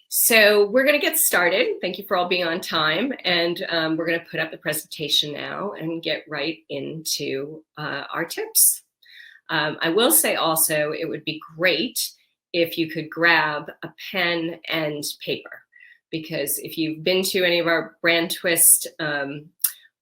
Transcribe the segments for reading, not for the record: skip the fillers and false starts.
So we're going to get started. Thank you for all being on time. And we're going to put up the presentation now and get right into our tips. I will say also, it would be great if you could grab a pen and paper, because if you've been to any of our Brand Twist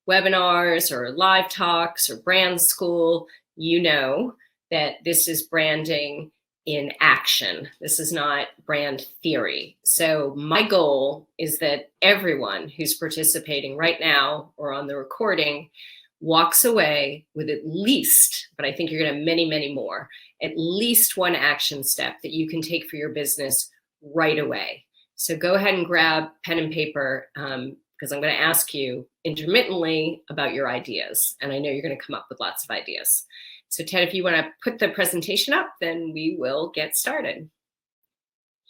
webinars or live talks or brand school, you know that this is branding in action. This is not brand theory. So my goal is that everyone who's participating right now or on the recording walks away with at least, but I think you're going to have many, many more, at least one action step that you can take for your business right away. So go ahead and grab pen and paper, because I'm going to ask you intermittently about your ideas. And I know you're going to come up with lots of ideas. So Ted, if you want to put the presentation up, then we will get started.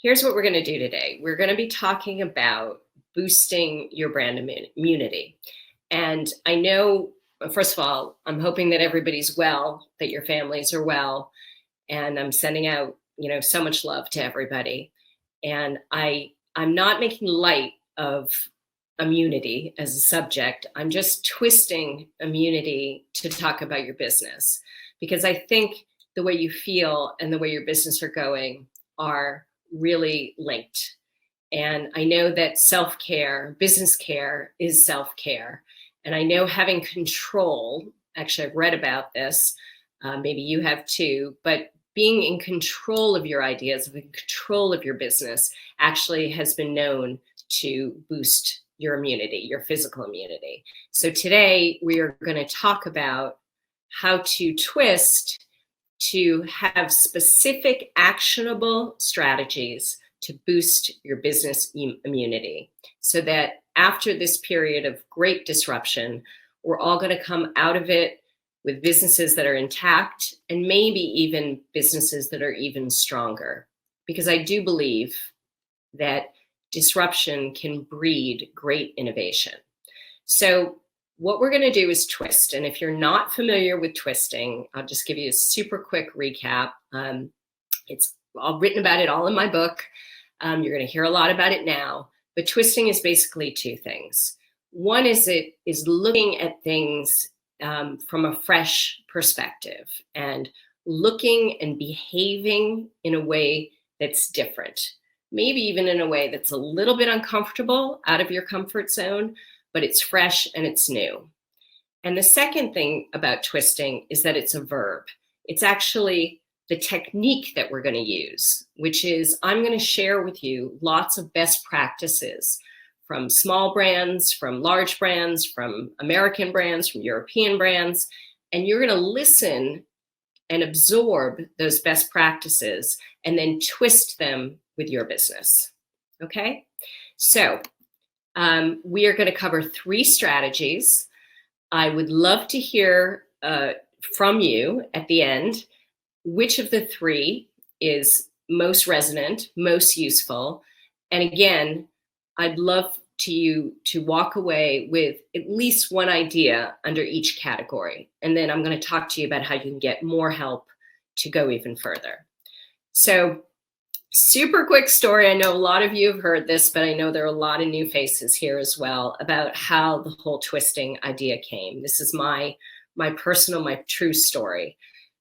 Here's what we're going to do today. We're going to be talking about boosting your brand immunity. And I know, first of all, I'm hoping that everybody's well, that your families are well. And I'm sending out, so much love to everybody. And I'm not making light of immunity as a subject. I'm just twisting immunity to talk about your business, because I think the way you feel and the way your business are going are really linked. And I know that self-care, business care is self-care. And I know having control, actually I've read about this, maybe you have too, but being in control of your ideas, in control of your business actually has been known to boost your immunity, your physical immunity. So today we are going to talk about how to twist to have specific actionable strategies to boost your business immunity, so that after this period of great disruption, we're all going to come out of it with businesses that are intact, and maybe even businesses that are even stronger. Because I do believe that disruption can breed great innovation. So what we're going to do is twist. And if you're not familiar with twisting, I'll just give you a super quick recap. It's all written about it all in my book. You're going to hear a lot about it now. But twisting is basically two things. One is it is looking at things from a fresh perspective and looking and behaving in a way that's different. Maybe even in a way that's a little bit uncomfortable, out of your comfort zone, but it's fresh and it's new. And the second thing about twisting is that it's a verb. It's actually the technique that we're going to use, which is I'm going to share with you lots of best practices from small brands, from large brands, from American brands, from European brands, and you're going to listen and absorb those best practices and then twist them with your business. Okay? So we are going to cover 3 strategies. I would love to hear from you at the end which of the 3 is most resonant, most useful. And again, I'd love you to walk away with at least one idea under each category. And then I'm going to talk to you about how you can get more help to go even further. So super quick story. I know a lot of you have heard this, but I know there are a lot of new faces here as well about how the whole twisting idea came. This is my personal, my true story,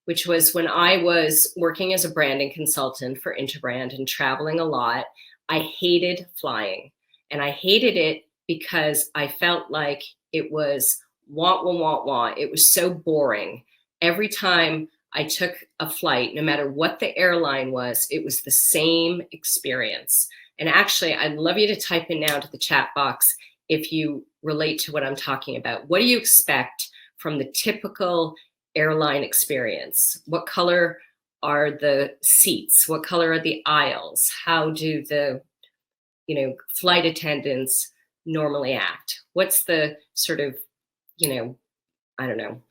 which was when I was working as a branding consultant for Interbrand and traveling a lot. I hated flying, and I hated it because I felt like it was want. It was so boring. Every time I took a flight, no matter what the airline was, it was the same experience. And actually, I'd love you to type in now to the chat box if you relate to what I'm talking about. What do you expect from the typical airline experience? What color are the seats? What color are the aisles? How do the flight attendants normally act? What's the sort of, I don't know,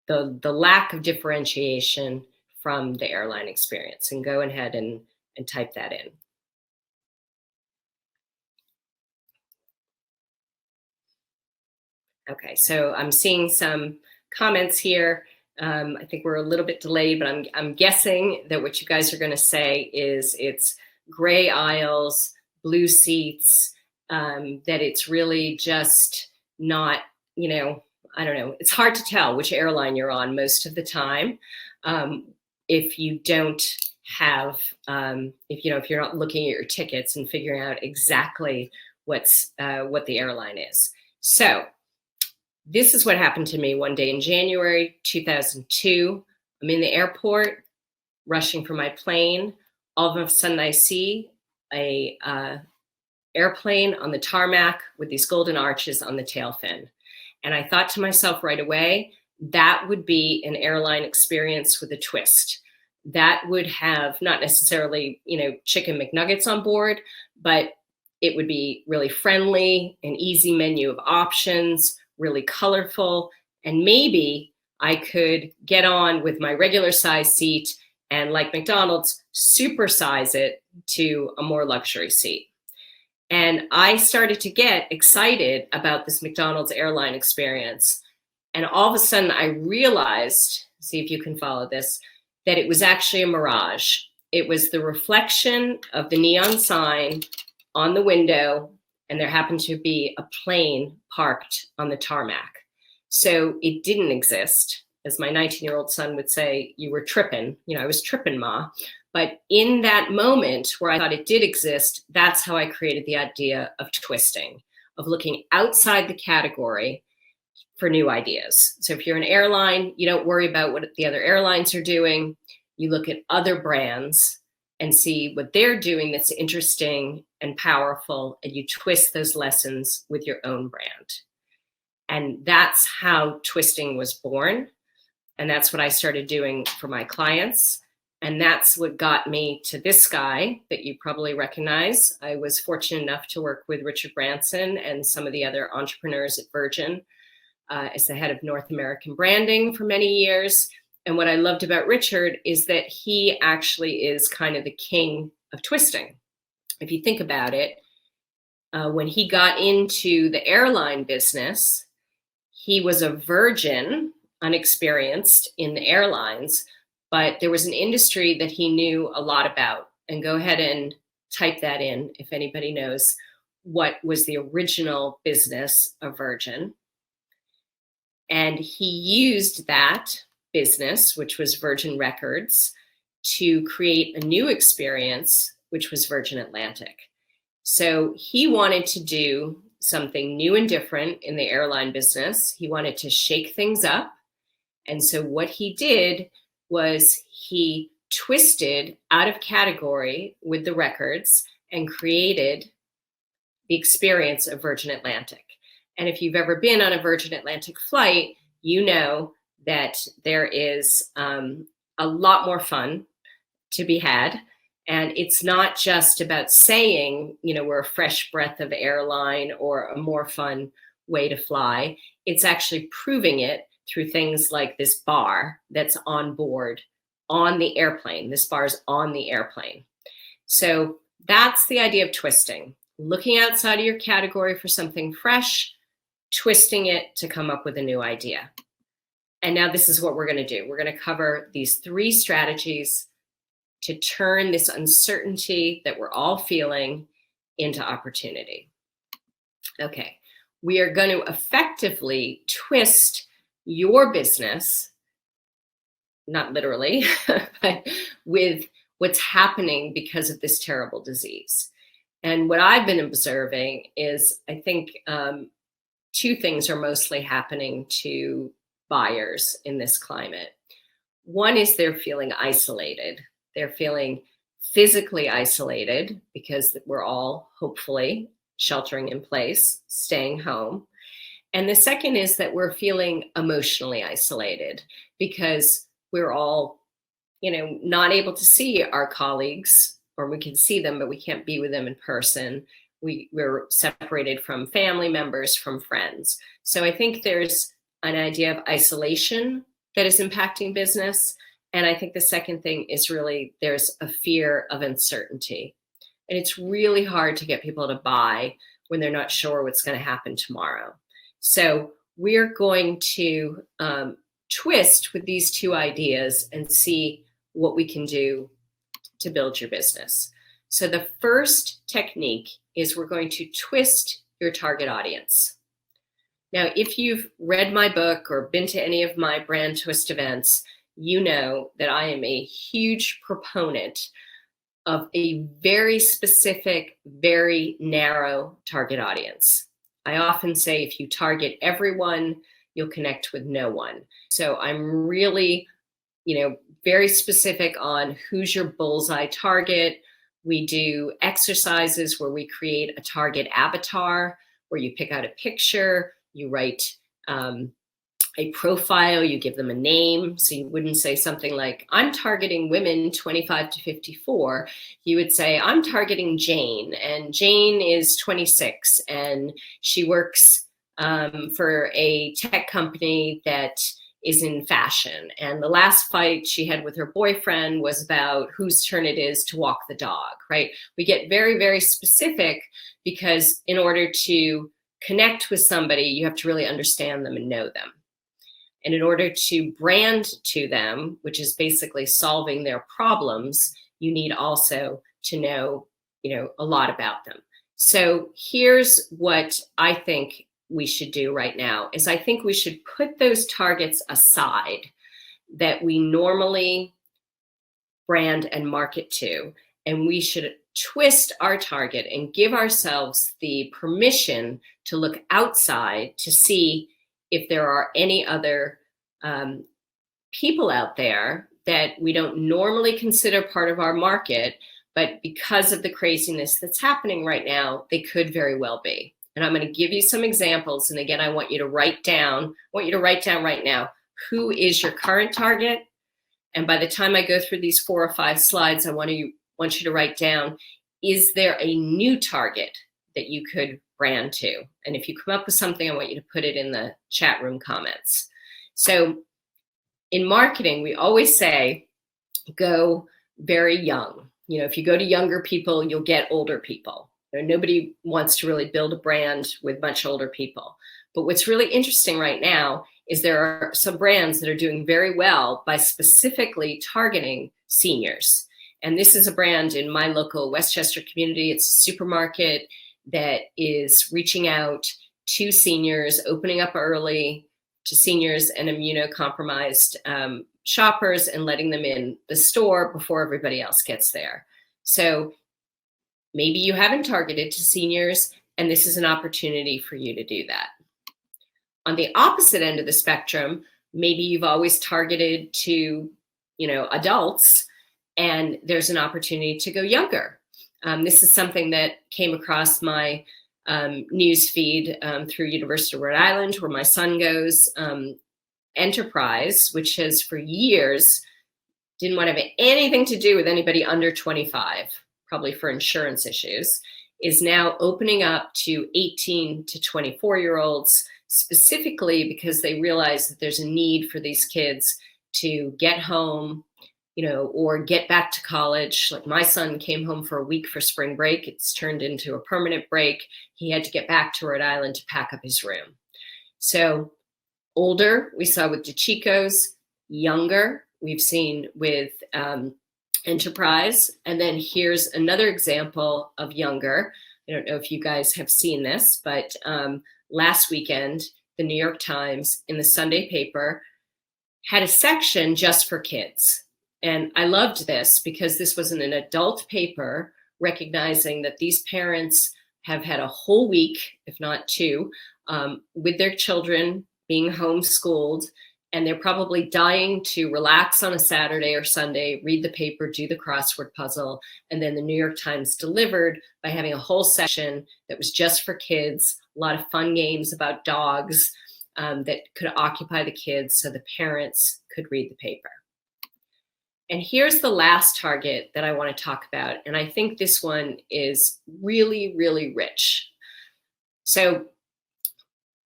the lack of differentiation from the airline experience? And go ahead and type that in. Okay, so I'm seeing some comments here. I think we're a little bit delayed, but I'm guessing that what you guys are going to say is it's gray aisles, blue seats, that it's really just not, I don't know, it's hard to tell which airline you're on most of the time. If you don't have, if you're not looking at your tickets and figuring out exactly what the airline is. So this is what happened to me one day in January 2002. I'm in the airport, rushing for my plane. All of a sudden, I see a airplane on the tarmac with these golden arches on the tail fin. And I thought to myself right away, that would be an airline experience with a twist. That would have not necessarily, chicken McNuggets on board, but it would be really friendly, an easy menu of options, really colorful, and maybe I could get on with my regular size seat and, like McDonald's, supersize it to a more luxury seat. And I started to get excited about this McDonald's airline experience. And all of a sudden I realized, see if you can follow this, that it was actually a mirage. It was the reflection of the neon sign on the window, and there happened to be a plane parked on the tarmac. So it didn't exist. As my 19-year-old son would say, you were tripping. I was tripping, Ma. But in that moment where I thought it did exist, that's how I created the idea of twisting, of looking outside the category for new ideas. So if you're an airline, you don't worry about what the other airlines are doing. You look at other brands and see what they're doing that's interesting and powerful, and you twist those lessons with your own brand. And that's how twisting was born. And that's what I started doing for my clients. And that's what got me to this guy that you probably recognize. I was fortunate enough to work with Richard Branson and some of the other entrepreneurs at Virgin as the head of North American branding for many years. And what I loved about Richard is that he actually is kind of the king of twisting. If you think about it, when he got into the airline business, he was a virgin, unexperienced in the airlines, but there was an industry that he knew a lot about. And go ahead and type that in if anybody knows what was the original business of Virgin. And he used that business, which was Virgin Records, to create a new experience, which was Virgin Atlantic. So he wanted to do something new and different in the airline business. He wanted to shake things up. And so what he did was he twisted out of category with the records and created the experience of Virgin Atlantic. And if you've ever been on a Virgin Atlantic flight, you know that there is a lot more fun to be had. And it's not just about saying, we're a fresh breath of airline or a more fun way to fly. It's actually proving it through things like this bar that's on board on the airplane. This bar is on the airplane. So that's the idea of twisting, looking outside of your category for something fresh, twisting it to come up with a new idea. And now this is what we're going to do. We're going to cover these 3 strategies to turn this uncertainty that we're all feeling into opportunity. Okay, we are going to effectively twist your business, not literally, but with what's happening because of this terrible disease. And what I've been observing is, I think 2 things are mostly happening to buyers in this climate. One is they're feeling isolated. They're feeling physically isolated because we're all hopefully sheltering in place, staying home. And the second is that we're feeling emotionally isolated because we're all, not able to see our colleagues, or we can see them, but we can't be with them in person. We're separated from family members, from friends. So I think there's an idea of isolation that is impacting business. And I think the second thing is really there's a fear of uncertainty. And it's really hard to get people to buy when they're not sure what's going to happen tomorrow. So we're going to twist with these 2 ideas and see what we can do to build your business. So the first technique is we're going to twist your target audience. Now, if you've read my book or been to any of my brand twist events, you know that I am a huge proponent of a very specific, very narrow target audience. I often say if you target everyone, you'll connect with no one. So I'm really, very specific on who's your bullseye target. We do exercises where we create a target avatar, where you pick out a picture, you write a profile, you give them a name. So you wouldn't say something like, I'm targeting women 25 to 54. You would say, I'm targeting Jane, and Jane is 26, and she works for a tech company that is in fashion. And the last fight she had with her boyfriend was about whose turn it is to walk the dog, right? We get very, very specific because in order to connect with somebody, you have to really understand them and know them. And in order to brand to them, which is basically solving their problems, you need also to know, a lot about them. So here's what I think we should do right now is I think we should put those targets aside that we normally brand and market to, and we should twist our target and give ourselves the permission to look outside to see if there are any other people out there that we don't normally consider part of our market, but because of the craziness that's happening right now, they could very well be. And I'm going to give you some examples. And again, I want you to write down right now, who is your current target? And by the time I go through these 4 or 5 slides, I want you to write down, is there a new target that you could brand to? And if you come up with something, I want you to put it in the chat room comments. So in marketing, we always say, go very young. If you go to younger people, you'll get older people. Nobody wants to really build a brand with much older people. But what's really interesting right now is there are some brands that are doing very well by specifically targeting seniors. And this is a brand in my local Westchester community. It's a supermarket that is reaching out to seniors, opening up early to seniors and immunocompromised shoppers and letting them in the store before everybody else gets there. So maybe you haven't targeted to seniors, and this is an opportunity for you to do that. On the opposite end of the spectrum, maybe you've always targeted to, adults, and there's an opportunity to go younger. This is something that came across my news feed through University of Rhode Island, where my son goes. Enterprise, which has for years didn't want to have anything to do with anybody under 25, probably for insurance issues, is now opening up to 18 to 24-year-olds, specifically because they realize that there's a need for these kids to get home, or get back to college. Like my son came home for a week for spring break. It's turned into a permanent break. He had to get back to Rhode Island to pack up his room. So older, we saw with DeChicos. Younger, we've seen with Enterprise. And then here's another example of younger. I don't know if you guys have seen this, but last weekend, the New York Times in the Sunday paper had a section just for kids. And I loved this because this was an adult paper recognizing that these parents have had a whole week, if not 2, with their children being homeschooled, and they're probably dying to relax on a Saturday or Sunday, read the paper, do the crossword puzzle, and then the New York Times delivered by having a whole section that was just for kids, a lot of fun games about dogs that could occupy the kids so the parents could read the paper. And here's the last target that I want to talk about, and I think this one is really, really rich. So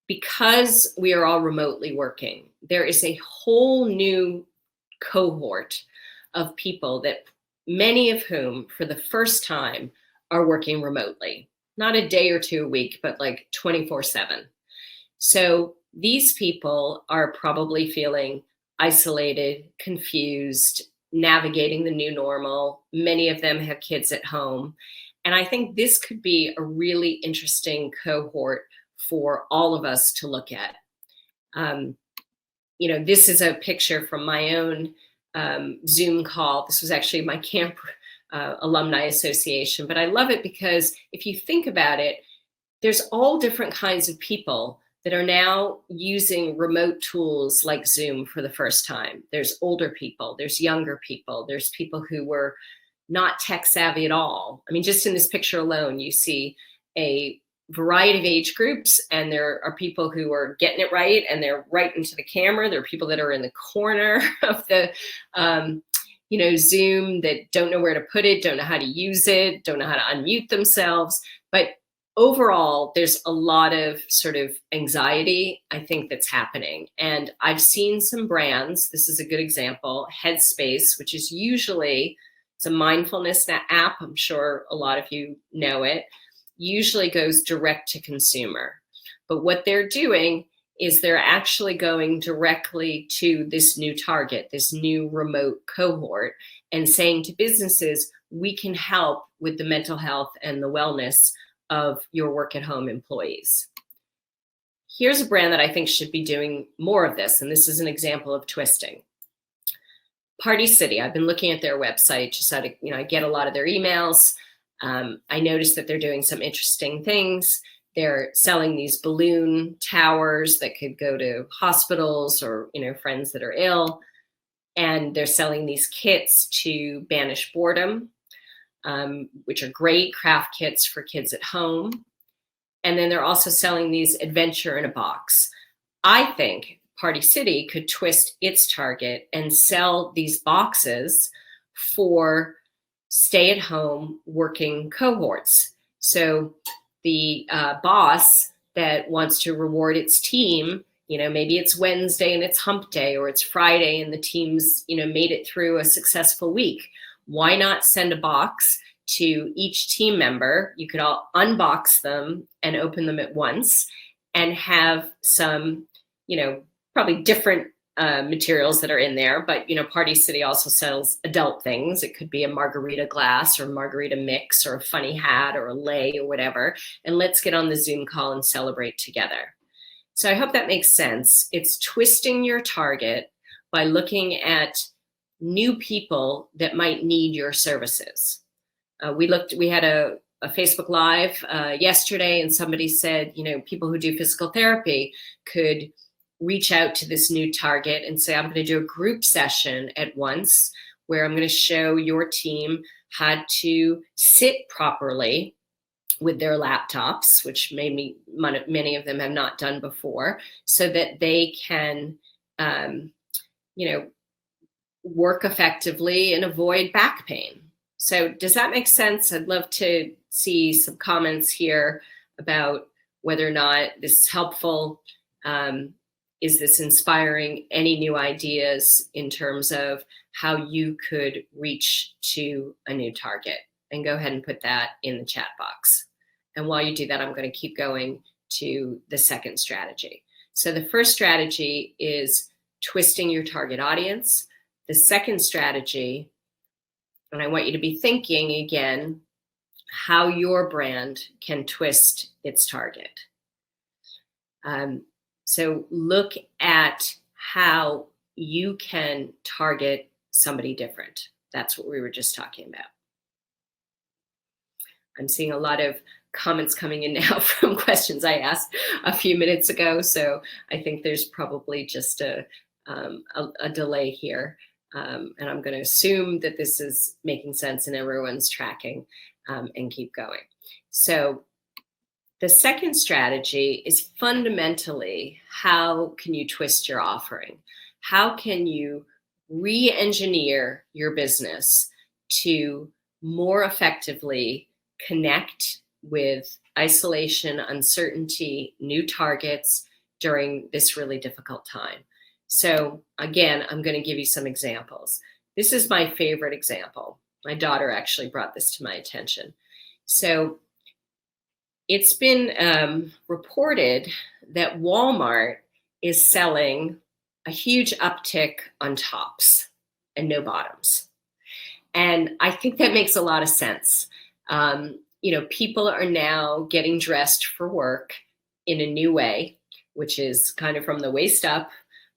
because we are all remotely working, there is a whole new cohort of people that many of whom for the first time are working remotely, not a day or 2 a week, but like 24/7. So these people are probably feeling isolated, confused, navigating the new normal. Many of them have kids at home. And I think this could be a really interesting cohort for all of us to look at. Um, this is a picture from my own Zoom call. This was actually my camp alumni association, but I love it because if you think about it, there's all different kinds of people that are now using remote tools like Zoom for the first time. There's older people, there's younger people, there's people who were not tech savvy at all. I mean, just in this picture alone, you see a variety of age groups, and there are people who are getting it right and they're right into the camera. There are people that are in the corner of the Zoom that don't know where to put it, don't know how to use it, don't know how to unmute themselves. But overall, there's a lot of sort of anxiety, I think, that's happening. And I've seen some brands, this is a good example, Headspace, which is usually, it's a mindfulness app. I'm sure a lot of you know it, usually goes direct to consumer. But what they're doing is they're actually going directly to this new target, this new remote cohort, and saying to businesses, we can help with the mental health and the wellness of your work at home employees. Here's a brand that I think should be doing more of this, and this is an example of twisting. Party City, I've been looking at their website, just out of, I get a lot of their emails. I noticed that they're doing some interesting things. They're selling these balloon towers that could go to hospitals or, friends that are ill. And they're selling these kits to banish boredom, which are great craft kits for kids at home. And then they're also selling these adventure in a box. I think Party City could twist its target and sell these boxes for stay-at-home working cohorts. So the boss that wants to reward its team, maybe it's Wednesday and it's hump day, or it's Friday and the team's, made it through a successful week. Why not send a box to each team member? You could all unbox them and open them at once and have some, probably different materials that are in there. But, Party City also sells adult things. It could be a margarita glass or margarita mix or a funny hat or a lei or whatever. And let's get on the Zoom call and celebrate together. So I hope that makes sense. It's twisting your target by looking at new people that might need your services. We had a Facebook Live yesterday, and somebody said, people who do physical therapy could reach out to this new target and say, I'm going to do a group session at once where I'm going to show your team how to sit properly with their laptops, which many of them have not done before, so that they can, work effectively and avoid back pain. So does that make sense? I'd love to see some comments here about whether or not this is helpful. Is this inspiring any new ideas in terms of how you could reach to a new target? And go ahead and put that in the chat box. And while you do that, I'm going to keep going to the second strategy. So the first strategy is twisting your target audience. The second strategy, and I want you to be thinking again, how your brand can twist its target. So look at how you can target somebody different. That's what we were just talking about. I'm seeing a lot of comments coming in now from questions I asked a few minutes ago. So I think there's probably just a delay here. And I'm going to assume that this is making sense and everyone's tracking, and keep going. So the second strategy is fundamentally, how can you twist your offering? How can you re-engineer your business to more effectively connect with isolation, uncertainty, new targets during this really difficult time? So again, I'm going to give you some examples. This is my favorite example. My daughter actually brought this to my attention. So it's been reported that Walmart is selling a huge uptick on tops. and no bottoms. And I think that makes a lot of sense. People are now getting dressed for work in a new way, which is kind of from the waist up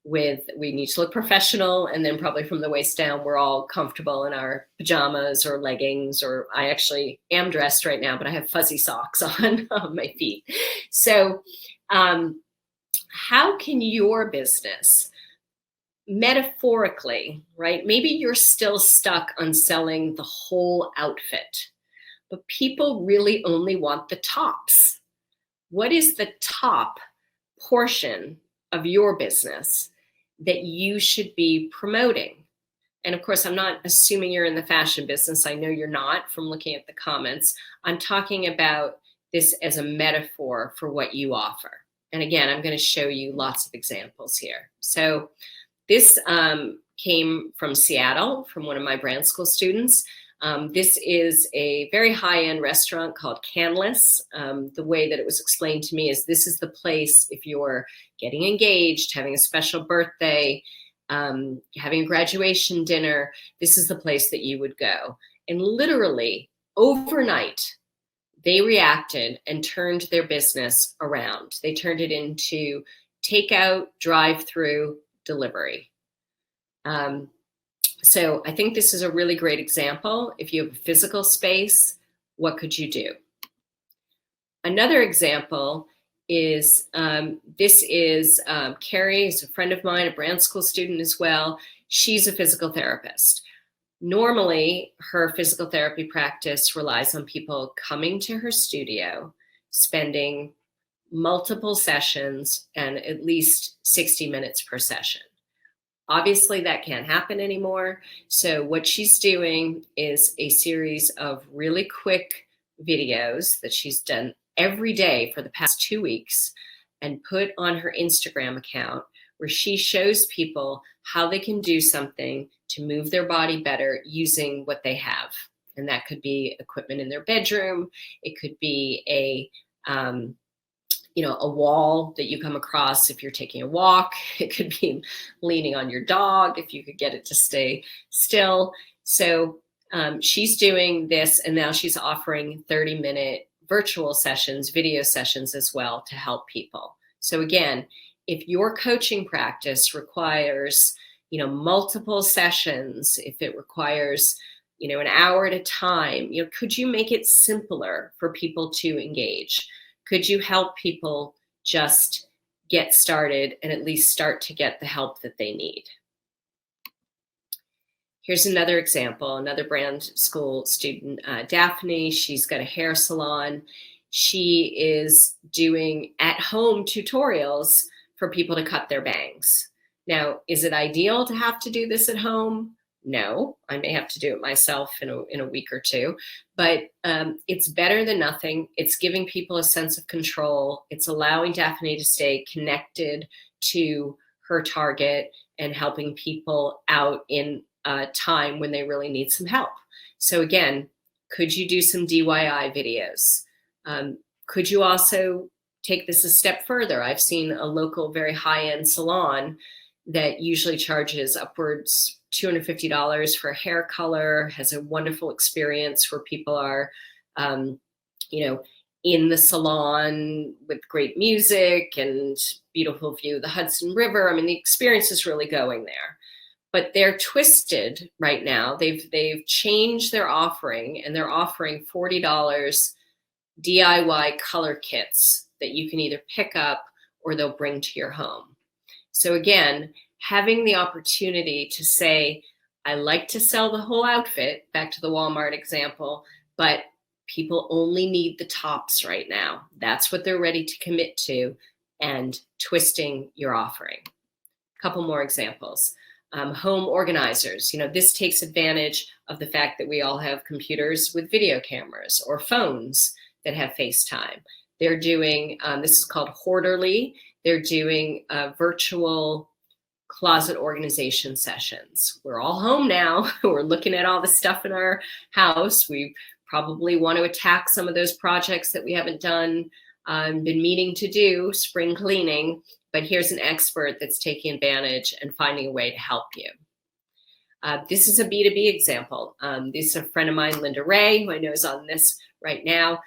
with we need to look professional, and then probably from the waist down, we're all comfortable in our pajamas or leggings, or I actually am dressed right now, but I have fuzzy socks on my feet. So how can your business metaphorically, right? Maybe you're still stuck on selling the whole outfit, but people really only want the tops. What is the top portion of your business that you should be promoting? And of course, I'm not assuming you're in the fashion business. I know you're not from looking at the comments. I'm talking about this as a metaphor for what you offer. And again, I'm going to show you lots of examples here. So this came from Seattle, from one of my brand school students. This is a very high-end restaurant called Canlis. The way that it was explained to me is this is the place if you're getting engaged, having a special birthday, having a graduation dinner, this is the place that you would go. And literally overnight, they reacted and turned their business around. They turned it into takeout, drive-through, delivery. So I think this is a really great example. If you have a physical space, what could you do? Another example is this is Carrie, is a friend of mine, a brand school student as well. She's a physical therapist. Normally, her physical therapy practice relies on people coming to her studio, spending multiple sessions and at least 60 minutes per session. Obviously, that can't happen anymore. So what she's doing is a series of really quick videos that she's done every day for the past 2 weeks and put on her Instagram account, where she shows people how they can do something to move their body better using what they have. And that could be equipment in their bedroom. It could be a wall that you come across if you're taking a walk. It could be leaning on your dog if you could get it to stay still. So she's doing this, and now she's offering 30-minute virtual sessions, video sessions as well to help people. So again, if your coaching practice requires, multiple sessions, if it requires, an hour at a time, could you make it simpler for people to engage? Could you help people just get started and at least start to get the help that they need? Here's another example, another brand school student, Daphne. She's got a hair salon. She is doing at-home tutorials for people to cut their bangs. Now, is it ideal to have to do this at home? No, I may have to do it myself in a week or two, but it's better than nothing. It's giving people a sense of control. It's allowing Daphne to stay connected to her target and helping people out in a time when they really need some help. So again, could you do some DIY videos? Could you also take this a step further? I've seen a local very high-end salon that usually charges upwards $250 for hair color, has a wonderful experience where people are, in the salon with great music and beautiful view of the Hudson River. I mean, the experience is really going there. But they're twisted right now. They've changed their offering, and they're offering $40 DIY color kits that you can either pick up or they'll bring to your home. So again, having the opportunity to say, I like to sell the whole outfit, back to the Walmart example, but people only need the tops right now. That's what they're ready to commit to, and twisting your offering. A couple more examples. Home organizers. This takes advantage of the fact that we all have computers with video cameras or phones that have FaceTime. They're doing, this is called Hoarderly. They're doing virtual closet organization sessions. We're all home now. We're looking at all the stuff in our house. We probably want to attack some of those projects that we haven't done, been meaning to do, spring cleaning, but here's an expert that's taking advantage and finding a way to help you. This is a B2B example. This is a friend of mine, Linda Ray, who I know is on this right now.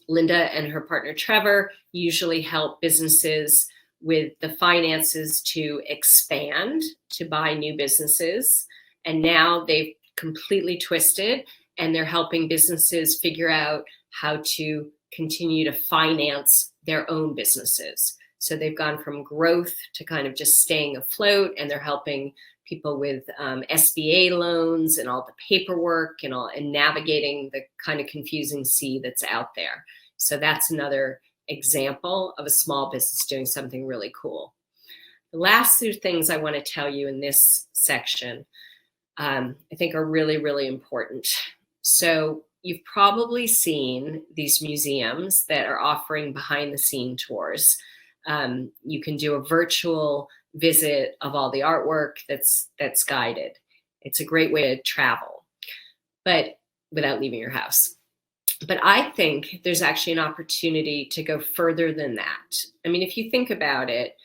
Linda and her partner Trevor usually help businesses with the finances to expand, to buy new businesses. And now they've completely twisted and they're helping businesses figure out how to continue to finance their own businesses. So they've gone from growth to kind of just staying afloat, and they're helping people with SBA loans and all the paperwork and navigating the kind of confusing sea that's out there. So that's another example of a small business doing something really cool. The last two things I want to tell you in this section, I think are really, really important. So you've probably seen these museums that are offering behind the scene tours. You can do a virtual visit of all the artwork that's guided. It's a great way to travel, but without leaving your house. But I think there's actually an opportunity to go further than that. I mean, if you think about it,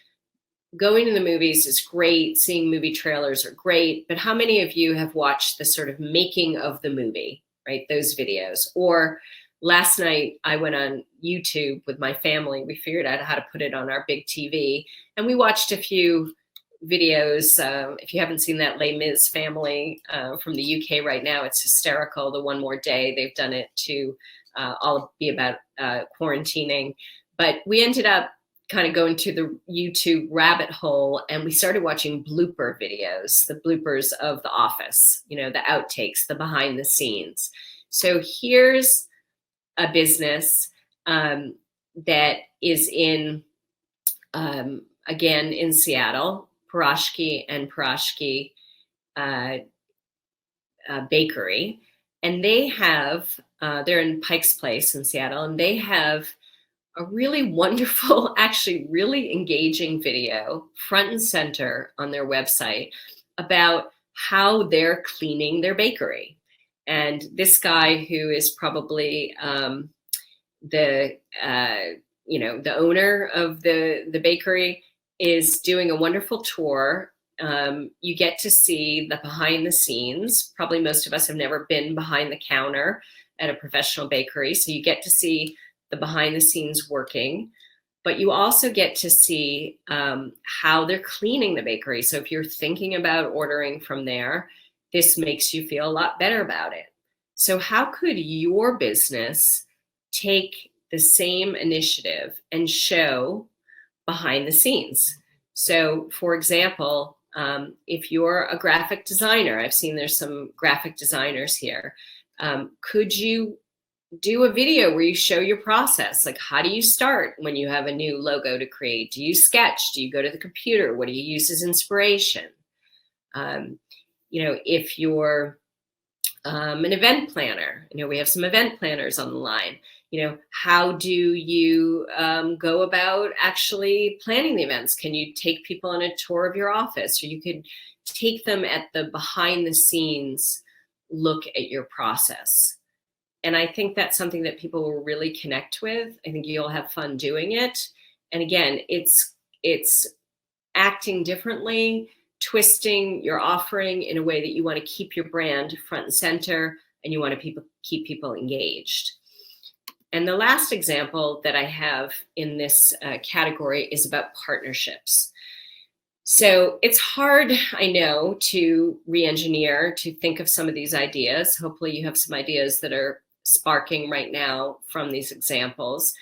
going to the movies is great, seeing movie trailers are great, but how many of you have watched the sort of making of the movie, right? Those videos. Or last night I went on YouTube with my family. We figured out how to put it on our big TV, and we watched a few videos. If you haven't seen that Les Mis family from the UK right now, it's hysterical. The One More Day, they've done it to all be about quarantining. But we ended up kind of going to the YouTube rabbit hole, and we started watching blooper videos, the bloopers of The Office, you know, the outtakes, the behind the scenes. So here's a business that is in, again, in Seattle, Piroshki and Piroshki Bakery. And they have, they're in Pike's Place in Seattle, and they have a really wonderful, actually really engaging video front and center on their website about how they're cleaning their bakery. And this guy, who is probably the owner of the bakery, is doing a wonderful tour. You get to see the behind the scenes. Probably most of us have never been behind the counter at a professional bakery, so you get to see the behind the scenes working, but you also get to see how they're cleaning the bakery. So if you're thinking about ordering from there, this makes you feel a lot better about it. So how could your business take the same initiative and show behind the scenes? So for example, if you're a graphic designer, I've seen there's some graphic designers here, could you do a video where you show your process? Like, how do you start when you have a new logo to create? Do you sketch? Do you go to the computer? What do you use as inspiration? If you're an event planner, we have some event planners on the line. How do you go about actually planning the events? Can you take people on a tour of your office? Or you could take them at the behind the scenes look at your process. And I think that's something that people will really connect with. I think you'll have fun doing it. And again, it's acting differently, twisting your offering in a way that you want to keep your brand front and center, and you want to keep people engaged. And the last example that I have in this category is about partnerships. So it's hard, I know, to re-engineer, to think of some of these ideas. Hopefully you have some ideas that are sparking right now from these examples.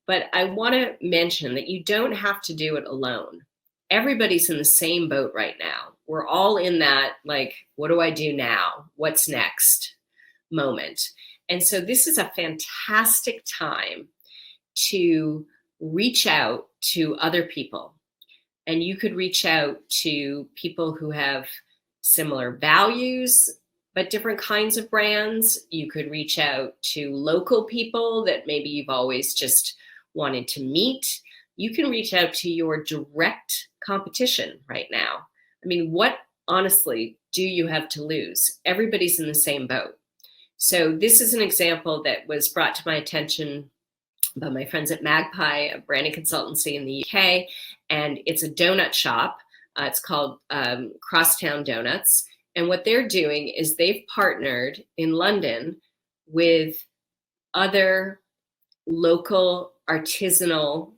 But I want to mention that you don't have to do it alone. Everybody's in the same boat right now. We're all in that, like, what do I do now? What's next moment? And so this is a fantastic time to reach out to other people. And you could reach out to people who have similar values, but different kinds of brands. You could reach out to local people that maybe you've always just wanted to meet. You can reach out to your direct competition right now. I mean, what honestly do you have to lose? Everybody's in the same boat. So this is an example that was brought to my attention by my friends at Magpie, a branding consultancy in the UK, and it's a donut shop. It's called Crosstown Donuts, And what they're doing is they've partnered in London with other local artisanal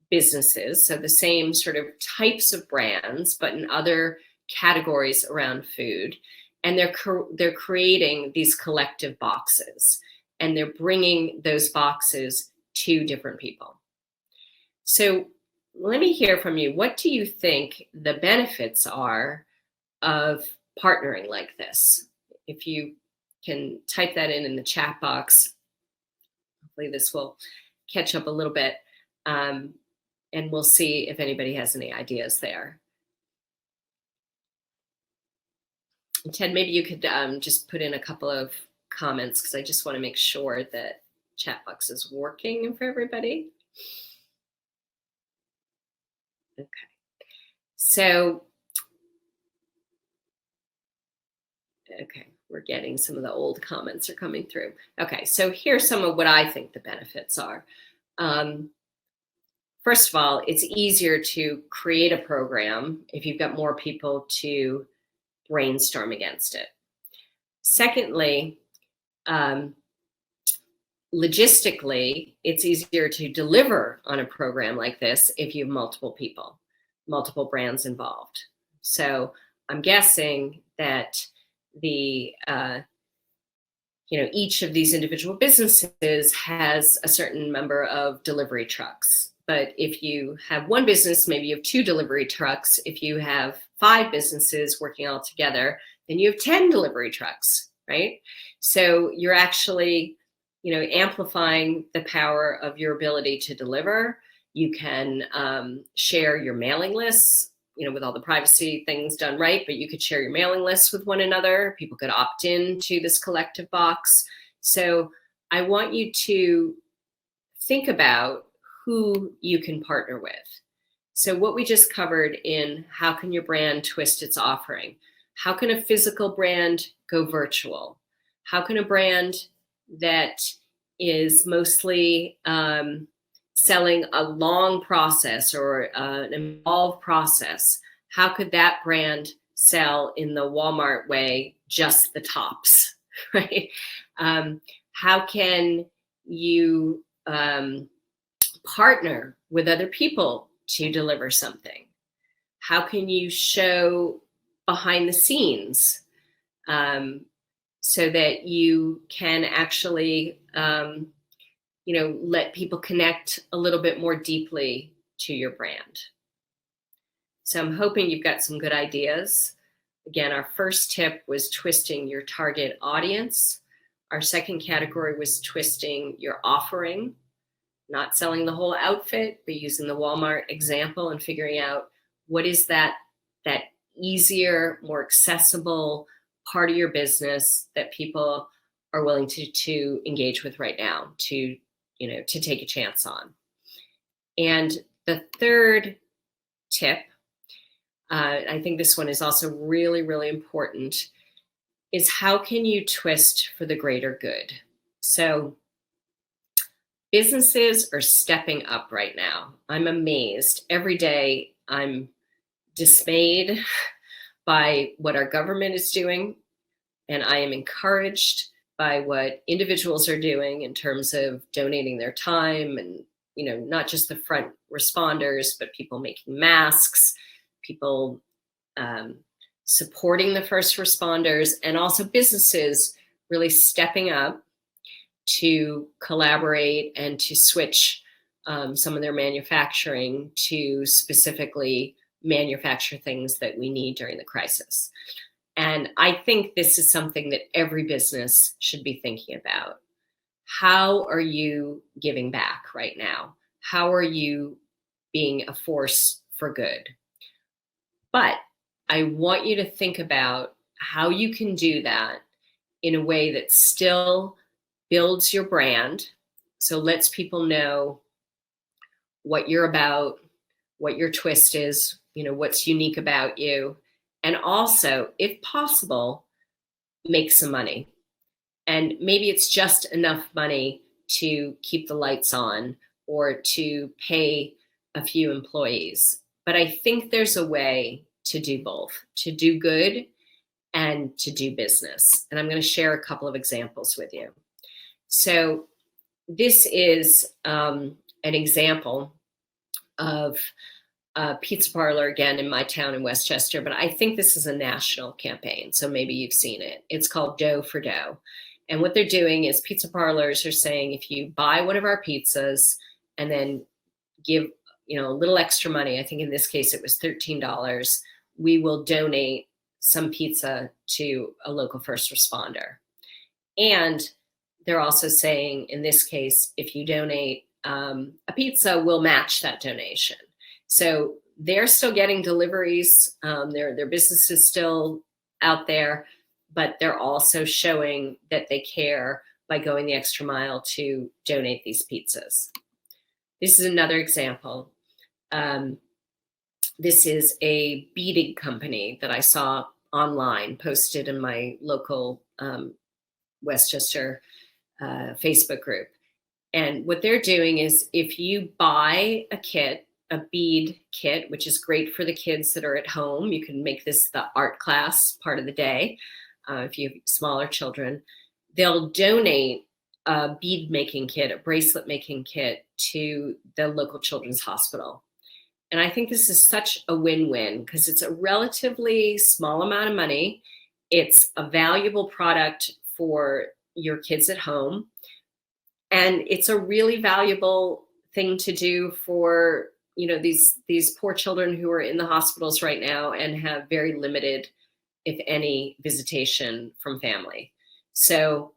businesses. So the same sort of types of brands, but in other categories around food. And they're creating these collective boxes, and they're bringing those boxes to different people. So let me hear from you. What do you think the benefits are of partnering like this? If you can type that in the chat box, hopefully this will catch up a little bit. And we'll see if anybody has any ideas there. And Ted, maybe you could just put in a couple of comments, because I just want to make sure that chat box is working for everybody. Okay. So, okay, we're getting some of the old comments are coming through. Okay, so here's some of what I think the benefits are. First of all, it's easier to create a program if you've got more people to brainstorm against it. Secondly, logistically, it's easier to deliver on a program like this if you have multiple people, multiple brands involved. So I'm guessing that the each of these individual businesses has a certain number of delivery trucks. But if you have one business, maybe you have 2 delivery trucks. If you have 5 businesses working all together, then you have 10 delivery trucks, right? So you're actually, amplifying the power of your ability to deliver. You can share your mailing lists, with all the privacy things done right, but you could share your mailing lists with one another. People could opt in to this collective box. So I want you to think about who you can partner with. So what we just covered in how can your brand twist its offering? How can a physical brand go virtual? How can a brand that is mostly selling a long process or an involved process, how could that brand sell in the Walmart way, just the tops, right? How can you partner with other people to deliver something? How can you show behind the scenes so that you can actually let people connect a little bit more deeply to your brand? So I'm hoping you've got some good ideas. Again, our first tip was twisting your target audience. Our second category was twisting your offering, not selling the whole outfit, but using the Walmart example and figuring out what is that easier, more accessible part of your business that people are willing to engage with right now, to take a chance on. And the third tip, I think this one is also really, really important, is how can you twist for the greater good? So businesses are stepping up right now. I'm amazed. Every day I'm dismayed by what our government is doing, and I am encouraged by what individuals are doing in terms of donating their time, and not just the front responders, but people making masks, people supporting the first responders, and also businesses really stepping up to collaborate and to switch some of their manufacturing to specifically manufacture things that we need during the crisis. And I think this is something that every business should be thinking about. How are you giving back right now? How are you being a force for good? But I want you to think about how you can do that in a way that still builds your brand, so lets people know what you're about, what your twist is, what's unique about you, and also, if possible, make some money. And maybe it's just enough money to keep the lights on or to pay a few employees. But I think there's a way to do both, to do good and to do business. And I'm going to share a couple of examples with you. So this is an example of a pizza parlor, again, in my town in Westchester, but I think this is a national campaign, so maybe you've seen it. It's called Dough for Dough. And what they're doing is pizza parlors are saying, if you buy one of our pizzas and then give, a little extra money, I think in this case it was $13, we will donate some pizza to a local first responder. And they're also saying, in this case, if you donate a pizza, we'll match that donation. So they're still getting deliveries. Their business is still out there, but they're also showing that they care by going the extra mile to donate these pizzas. This is another example. This is a beading company that I saw online, posted in my local Westchester Facebook group. And what they're doing is, if you buy a bead kit, which is great for the kids that are at home, you can make this the art class part of the day. If you have smaller children, they'll donate a bead making kit, a bracelet making kit to the local children's hospital. And I think this is such a win-win because it's a relatively small amount of money. It's a valuable product for your kids at home. And it's a really valuable thing to do for, these poor children who are in the hospitals right now and have very limited, if any, visitation from family. So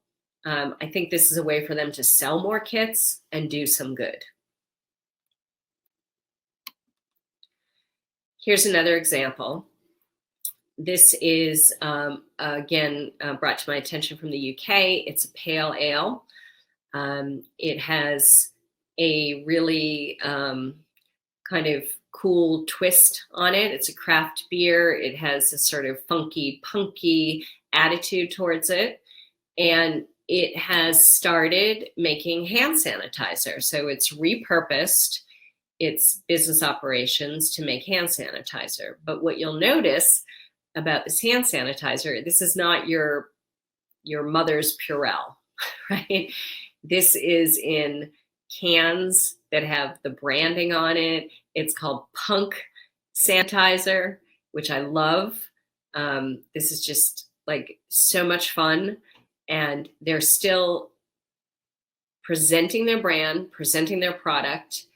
I think this is a way for them to sell more kits and do some good. Here's another example. This is, again, brought to my attention from the UK. It's a pale ale. It has a really kind of cool twist on it. It's a craft beer. It has a sort of funky, punky attitude towards it. And it has started making hand sanitizer. So it's repurposed its business operations to make hand sanitizer. But what you'll notice about this hand sanitizer, this is not your mother's Purell, right? This is in cans that have the branding on it. It's called Punk Sanitizer, which I love. This is just like so much fun. And they're still presenting their brand, presenting their product.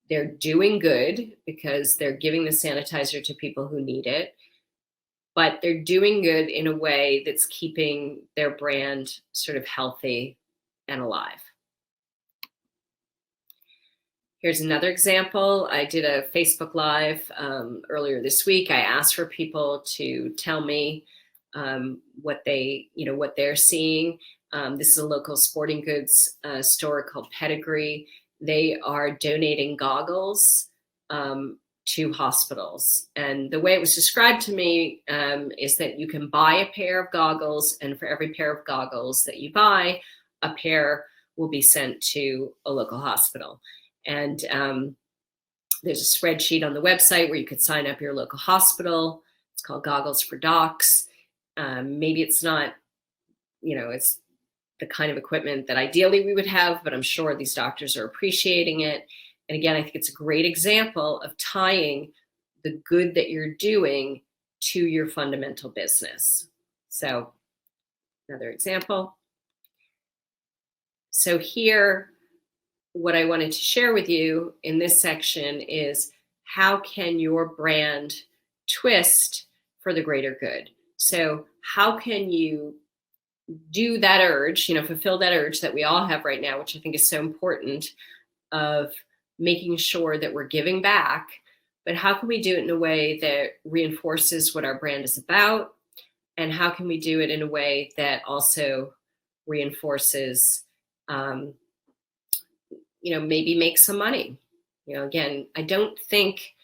They're doing good because they're giving the sanitizer to people who need it. But they're doing good in a way that's keeping their brand sort of healthy and alive. Here's another example. I did a Facebook Live earlier this week. I asked for people to tell me what they're seeing. This is a local sporting goods store called Pedigree. They are donating goggles to hospitals. And the way it was described to me is that you can buy a pair of goggles, and for every pair of goggles that you buy, a pair will be sent to a local hospital. And there's a spreadsheet on the website where you could sign up your local hospital. It's called Goggles for Docs. Maybe it's not, it's the kind of equipment that ideally we would have, but I'm sure these doctors are appreciating it. And again, I think it's a great example of tying the good that you're doing to your fundamental business. So another example. So here, what I wanted to share with you in this section is, how can your brand twist for the greater good? So how can you do that urge, fulfill that urge that we all have right now, which I think is so important, of making sure that we're giving back, but how can we do it in a way that reinforces what our brand is about? And how can we do it in a way that also reinforces, maybe make some money? Again, I don't think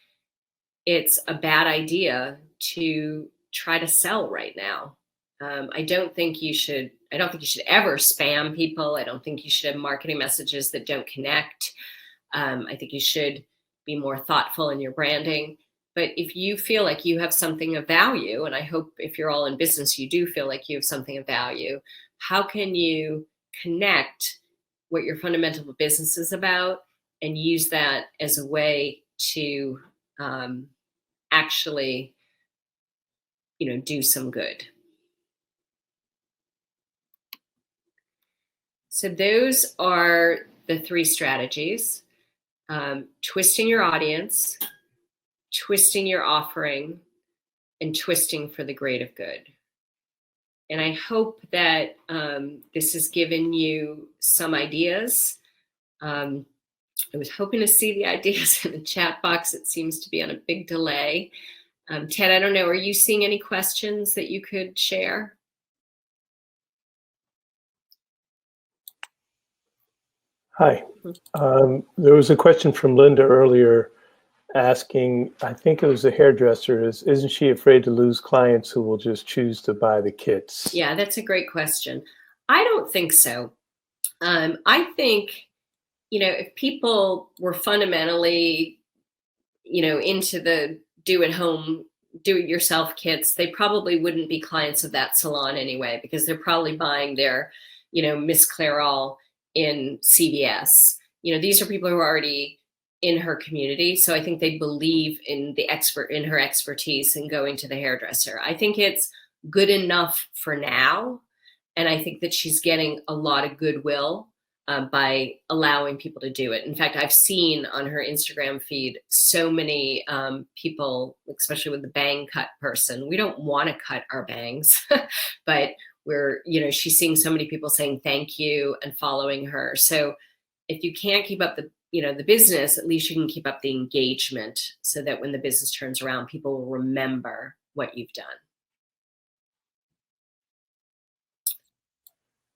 it's a bad idea to try to sell right now. I don't think you should ever spam people. I don't think you should have marketing messages that don't connect. I think you should be more thoughtful in your branding. But if you feel like you have something of value, and I hope if you're all in business, you do feel like you have something of value, how can you connect what your fundamental business is about and use that as a way to actually, do some good? So those are the three strategies: twisting your audience, twisting your offering, and twisting for the greater good. And I hope that this has given you some ideas. I was hoping to see the ideas in the chat box. It seems to be on a big delay. Ted, I don't know, are you seeing any questions that you could share? Hi. There was a question from Linda earlier asking, I think it was a hairdresser, isn't she afraid to lose clients who will just choose to buy the kits? Yeah, that's a great question. I don't think so. I think, if people were fundamentally, into the do-it-yourself kits, they probably wouldn't be clients of that salon anyway, because they're probably buying their, Miss Clairol in CVS. These are people who are already in her community. So I think they believe in her expertise in going to the hairdresser. I think it's good enough for now. And I think that she's getting a lot of goodwill by allowing people to do it. In fact, I've seen on her Instagram feed so many people, especially with the bang cut person. We don't want to cut our bangs, but she's seeing so many people saying thank you and following her. So if you can't keep up the business, at least you can keep up the engagement, so that when the business turns around, people will remember what you've done.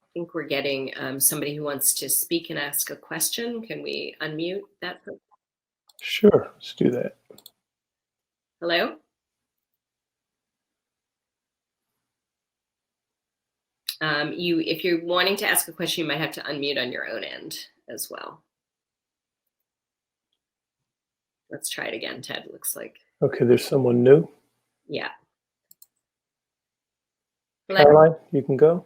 I think we're getting somebody who wants to speak and ask a question. Can we unmute that person? Sure, let's do that. Hello? If you're wanting to ask a question, you might have to unmute on your own end as well. Let's try it again, Ted, looks like. Okay, there's someone new. Yeah. Caroline, you can go.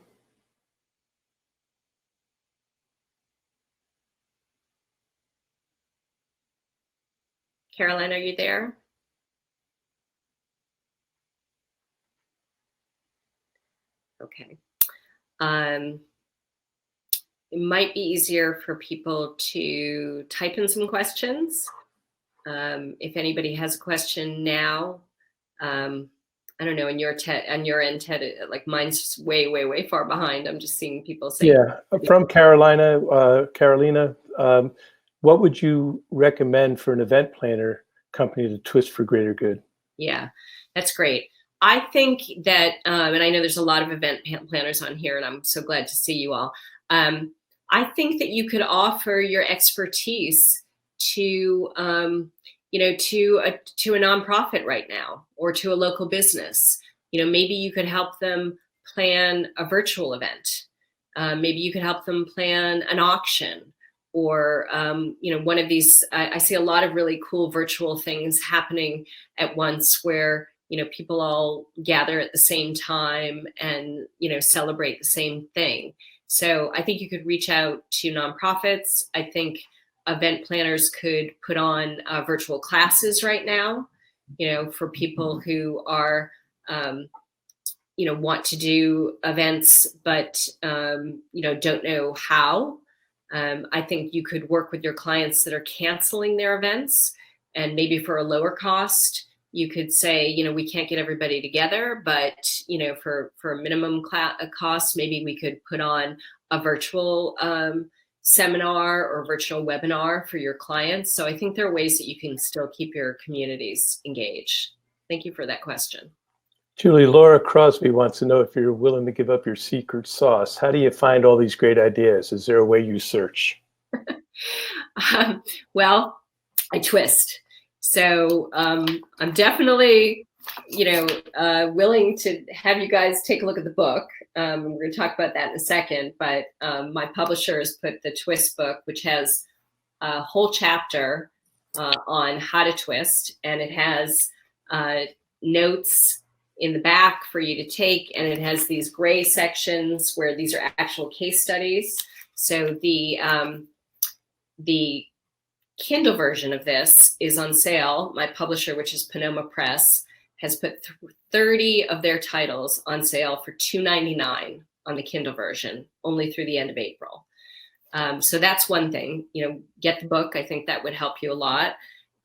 Caroline, are you there? Okay. It might be easier for people to type in some questions. If anybody has a question now, I don't know, on your end, Ted, like mine's way far behind. I'm just seeing people saying. Yeah, from Carolina, what would you recommend for an event planner company to twist for greater good? Yeah, that's great. I think that, and I know there's a lot of event planners on here, and I'm so glad to see you all. I think that you could offer your expertise to, to a nonprofit right now, or to a local business. Maybe you could help them plan a virtual event. Maybe you could help them plan an auction, or one of these. I see a lot of really cool virtual things happening at once, where people all gather at the same time and celebrate the same thing. So I think you could reach out to nonprofits. I think event planners could put on virtual classes right now, for people who are want to do events but don't know how. I think you could work with your clients that are canceling their events, and maybe for a lower cost, you could say, we can't get everybody together, but for a minimum cost, maybe we could put on a virtual seminar or virtual webinar for your clients. So I think there are ways that you can still keep your communities engaged. Thank you for that question. Julie, Laura Crosby wants to know if you're willing to give up your secret sauce. How do you find all these great ideas? Is there a way you search? Well, I twist. So I'm definitely, willing to have you guys take a look at the book. We're going to talk about that in a second. But my publisher has put the Twist book, which has a whole chapter on how to twist, and it has notes in the back for you to take, and it has these gray sections where these are actual case studies. So the Kindle version of this is on sale. My publisher, which is Panoma Press, has put 30 of their titles on sale for $2.99 on the Kindle version, only through the end of April. So that's one thing, get the book. I think that would help you a lot.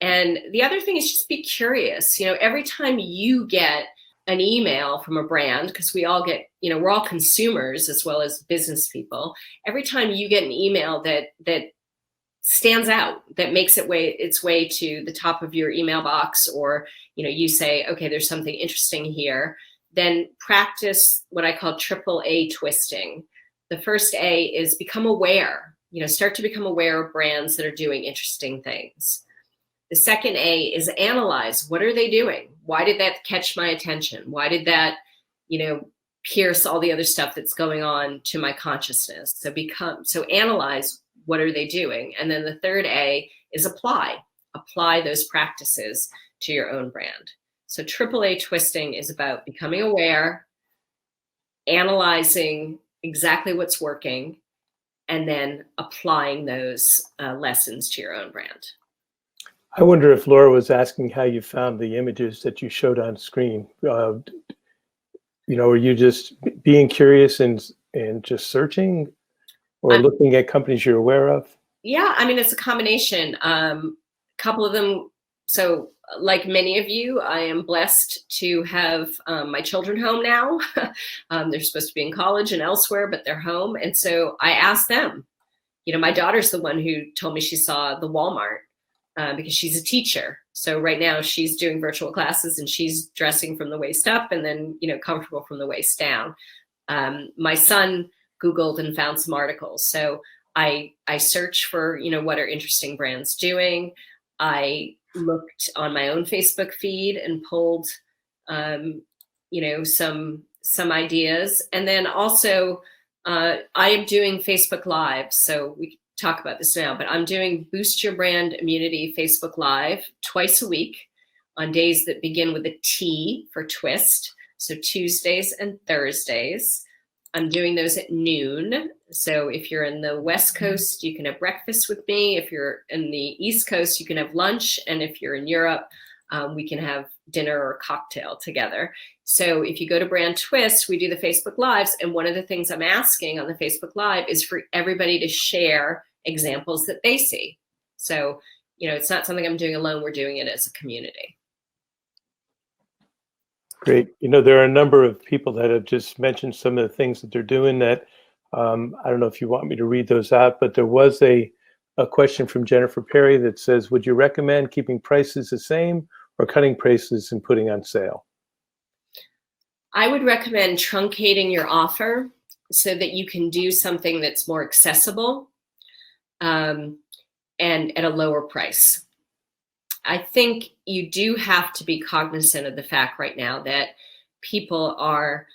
And the other thing is just be curious. Every time you get an email from a brand, because we all get, we're all consumers as well as business people. Every time you get an email that stands out, that makes its way to the top of your email box, or you say, okay, there's something interesting here, then practice what I call triple A twisting. The first A is become aware. Start to become aware of brands that are doing interesting things. The second A is analyze. What are they doing? Why did that catch my attention? Why did that, pierce all the other stuff that's going on to my consciousness? So analyze, what are they doing? And then the third A is apply those practices to your own brand. So AAA twisting is about becoming aware, analyzing exactly what's working, and then applying those lessons to your own brand. I wonder if Laura was asking how you found the images that you showed on screen. Were you just being curious and just searching, or looking at companies you're aware of? Yeah, it's a combination. A couple of them. So like many of you, I am blessed to have my children home now. They're supposed to be in college and elsewhere, but they're home. And so I asked them. My daughter's the one who told me she saw the Walmart because she's a teacher. So right now she's doing virtual classes and she's dressing from the waist up and then, comfortable from the waist down. My son Googled and found some articles. So I search for, what are interesting brands doing. I looked on my own Facebook feed and pulled, some ideas. And then also I am doing Facebook Live. So we talk about this now, but I'm doing Boost Your Brand Immunity Facebook Live twice a week on days that begin with a T for twist. So Tuesdays and Thursdays. I'm doing those at noon. So if you're in the West Coast, you can have breakfast with me. If you're in the East Coast, you can have lunch. And if you're in Europe, we can have dinner or cocktail together. So if you go to Brand Twist, we do the Facebook Lives. And one of the things I'm asking on the Facebook Live is for everybody to share examples that they see. So, it's not something I'm doing alone. We're doing it as a community. Great. There are a number of people that have just mentioned some of the things that they're doing that I don't know if you want me to read those out, but there was a question from Jennifer Perry that says, would you recommend keeping prices the same or cutting prices and putting on sale? I would recommend truncating your offer so that you can do something that's more accessible and at a lower price. I think you do have to be cognizant of the fact right now that people are,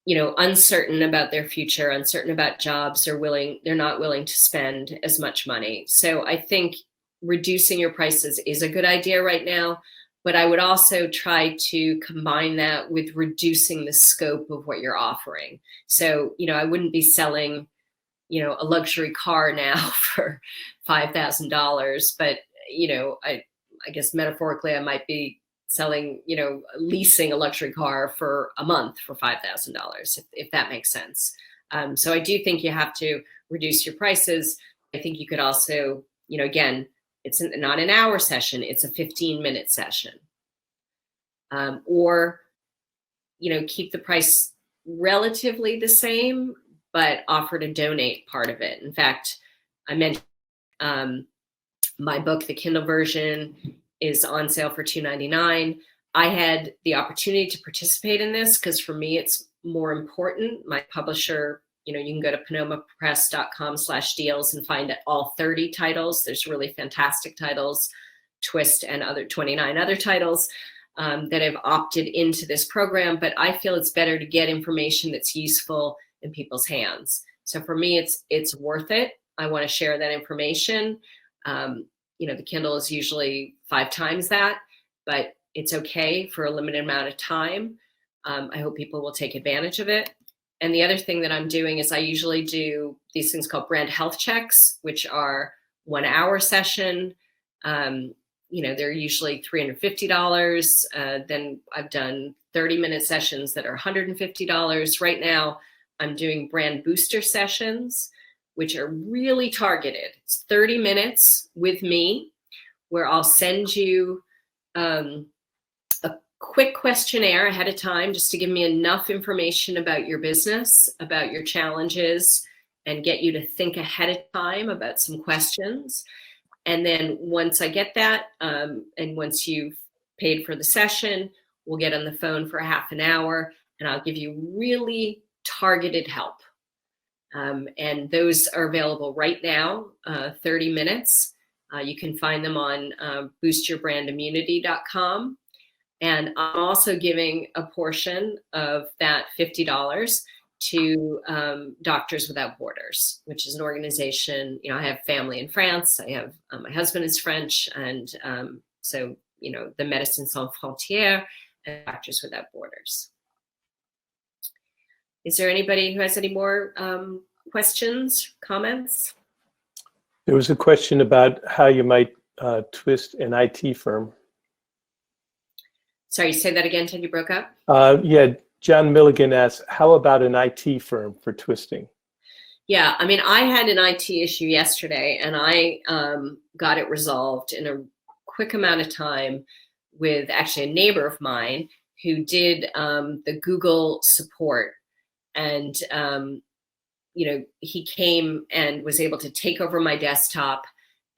uncertain about their future, uncertain about jobs. They're not willing to spend as much money. So I think reducing your prices is a good idea right now, but I would also try to combine that with reducing the scope of what you're offering. So, I wouldn't be selling, a luxury car now for $5,000, but I guess metaphorically, I might be selling, leasing a luxury car for a month for $5,000, if that makes sense. So I do think you have to reduce your prices. I think you could also, again, it's not an hour session, it's a 15-minute session. Or, keep the price relatively the same, but offer to donate part of it. In fact, I mentioned my book, the Kindle version, is on sale for $2.99. I had the opportunity to participate in this because for me, it's more important. My publisher, you can go to panomapress.com/deals and find all 30 titles. There's really fantastic titles, Twist and 29 other titles that have opted into this program. But I feel it's better to get information that's useful in people's hands. So for me, it's worth it. I want to share that information. The Kindle is usually 5 times that, but It's okay for a limited amount of time. I hope people will take advantage of it. And the other thing that I'm doing is I usually do these things called brand health checks, which are 1 hour session. They're usually $350. Then I've done 30-minute sessions that are $150. Right now, I'm doing brand booster sessions, which are really targeted. It's 30 minutes with me, where I'll send you a quick questionnaire ahead of time just to give me enough information about your business, about your challenges, and get you to think ahead of time about some questions. And then once I get that, and once you've paid for the session, we'll get on the phone for a half an hour, and I'll give you really targeted help. And those are available right now, 30 minutes. You can find them on boostyourbrandimmunity.com. And I'm also giving a portion of that $50 to Doctors Without Borders, which is an organization. I have family in France. I have my husband is French, and so the Médecins Sans Frontières and Doctors Without Borders. Is there anybody who has any more questions, comments? There was a question about how you might twist an IT firm. Sorry, say that again, Ted, you broke up. Yeah, John Milligan asks, how about an IT firm for twisting? Yeah, I mean, I had an IT issue yesterday, and I got it resolved in a quick amount of time with actually a neighbor of mine who did the Google support. And, he came and was able to take over my desktop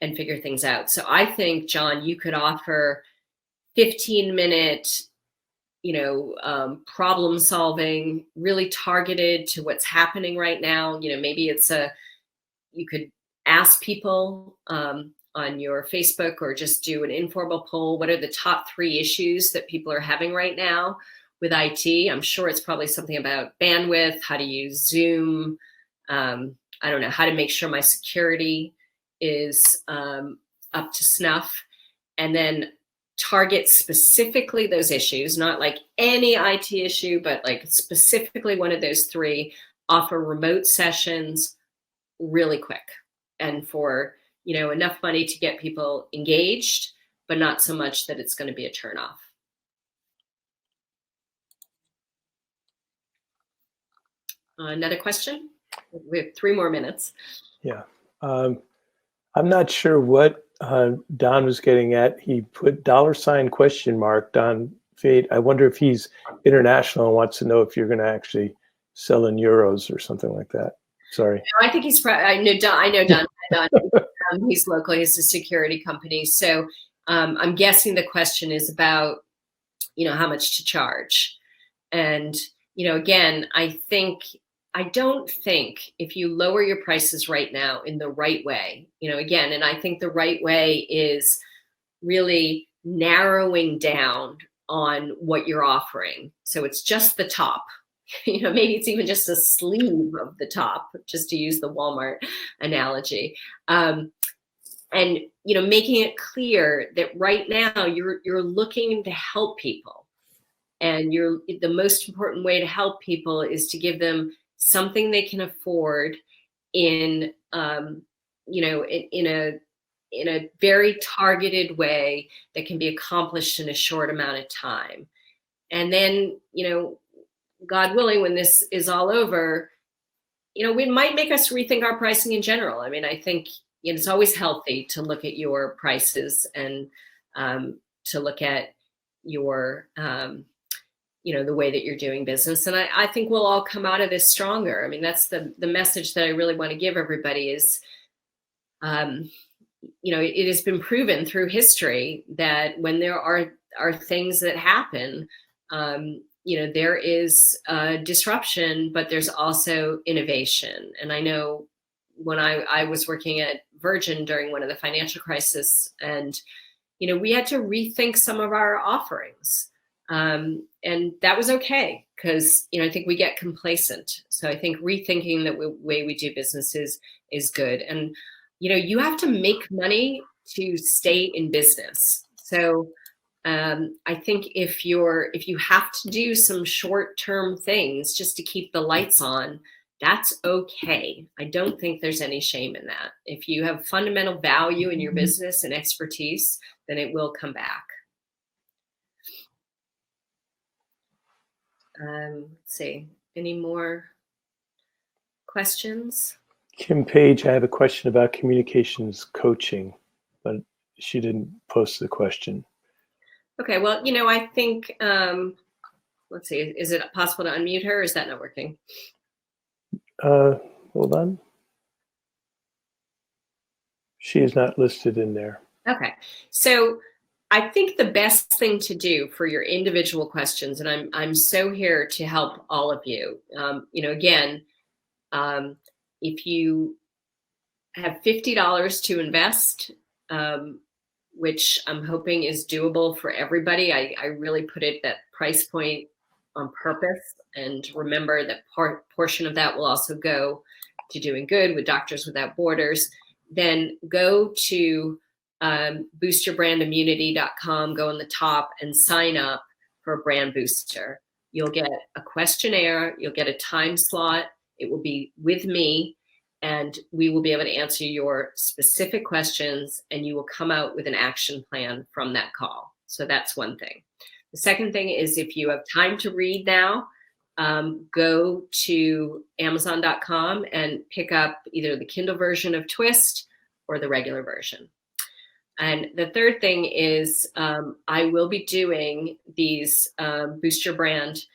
and figure things out. So I think, John, you could offer 15-minute, problem solving, really targeted to what's happening right now. Maybe you could ask people on your Facebook, or just do an informal poll. What are the top 3 issues that people are having right now with IT? I'm sure it's probably something about bandwidth, how to use Zoom. I don't know, how to make sure my security is up to snuff, and then target specifically those issues, not like any IT issue, but like specifically one of those 3. Offer remote sessions really quick, and for enough money to get people engaged, but not so much that it's going to be a turnoff. Another question? We have 3 more minutes. Yeah. I'm not sure what Don was getting at. He put $? Don Fate. I wonder if he's international and wants to know if you're going to actually sell in euros or something like that. Sorry. No, I think he's I know Don. He's local. He's a security company. So I'm guessing the question is about, how much to charge. And, again, I don't think if you lower your prices right now in the right way, again, and I think the right way is really narrowing down on what you're offering. So it's just the top, maybe it's even just a sleeve of the top, just to use the Walmart analogy. And, making it clear that right now you're looking to help people. And the most important way to help people is to give them something they can afford in a very targeted way that can be accomplished in a short amount of time. And then, God willing, when this is all over, it might make us rethink our pricing in general. I mean, I think it's always healthy to look at your prices and to look at your the way that you're doing business. And I think we'll all come out of this stronger. I mean, that's the message that I really want to give everybody is, it has been proven through history that when there are things that happen, there is disruption, but there's also innovation. And I know when I was working at Virgin during one of the financial crisis, and, we had to rethink some of our offerings. And that was okay, because, I think we get complacent. So I think rethinking the way we do business is good. And, you have to make money to stay in business. So I think if you have to do some short-term things just to keep the lights on, that's okay. I don't think there's any shame in that. If you have fundamental value in your business and expertise, then it will come back. Let's see, any more questions? Kim Page, I have a question about communications coaching, but she didn't post the question. Okay, well, I think, let's see, is it possible to unmute her, or is that not working? Hold on. She is not listed in there. Okay, so I think the best thing to do for your individual questions, and I'm so here to help all of you. Again, if you have $50 to invest, which I'm hoping is doable for everybody, I really put it that price point on purpose, and remember that portion of that will also go to doing good with Doctors Without Borders. Then go to boostyourbrandimmunity.com, go on the top and sign up for a brand booster. You'll get a questionnaire, you'll get a time slot. It will be with me, and we will be able to answer your specific questions, and you will come out with an action plan from that call. So that's one thing. The second thing is, if you have time to read now, go to Amazon.com and pick up either the Kindle version of Twist or the regular version. And the third thing is, I will be doing these Boost Your Brand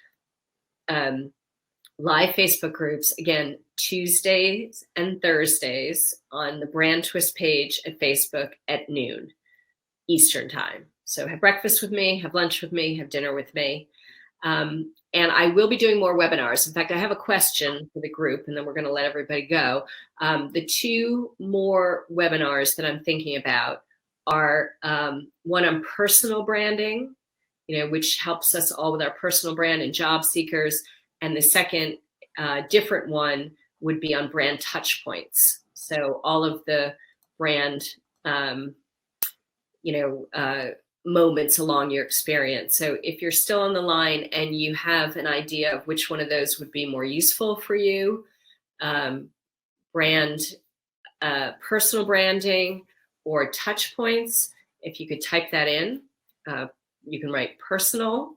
live Facebook groups, again, Tuesdays and Thursdays on the Brand Twist page at Facebook at noon Eastern time. So have breakfast with me, have lunch with me, have dinner with me. And I will be doing more webinars. In fact, I have a question for the group, and then we're going to let everybody go. The two more webinars that I'm thinking about are one on personal branding, which helps us all with our personal brand and job seekers. And the second different one would be on brand touch points. So all of the brand, moments along your experience. So if you're still on the line and you have an idea of which one of those would be more useful for you, personal branding or touch points, if you could type that in, you can write personal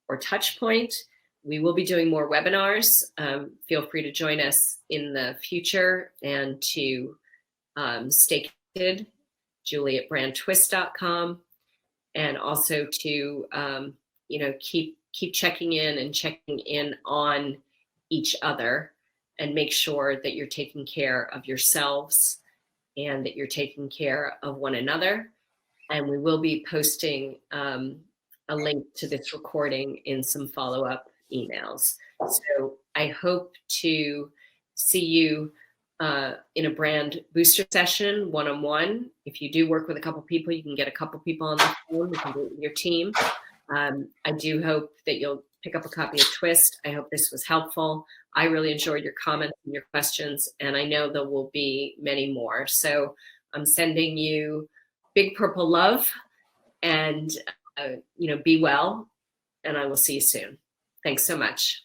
or touch point. We will be doing more webinars. Feel free to join us in the future, and to stay connected, Julie at brandtwist.com. And also to, keep checking in on each other, and make sure that you're taking care of yourselves and that you're taking care of one another. And we will be posting a link to this recording in some follow-up emails. So I hope to see you in a brand booster session, one-on-one. If you do work with a couple people, you can get a couple people on the phone. You can do it with your team. I do hope that you'll pick up a copy of Twist. I hope this was helpful. I really enjoyed your comments and your questions, and I know there will be many more. So I'm sending you big purple love, and be well, and I will see you soon. Thanks so much.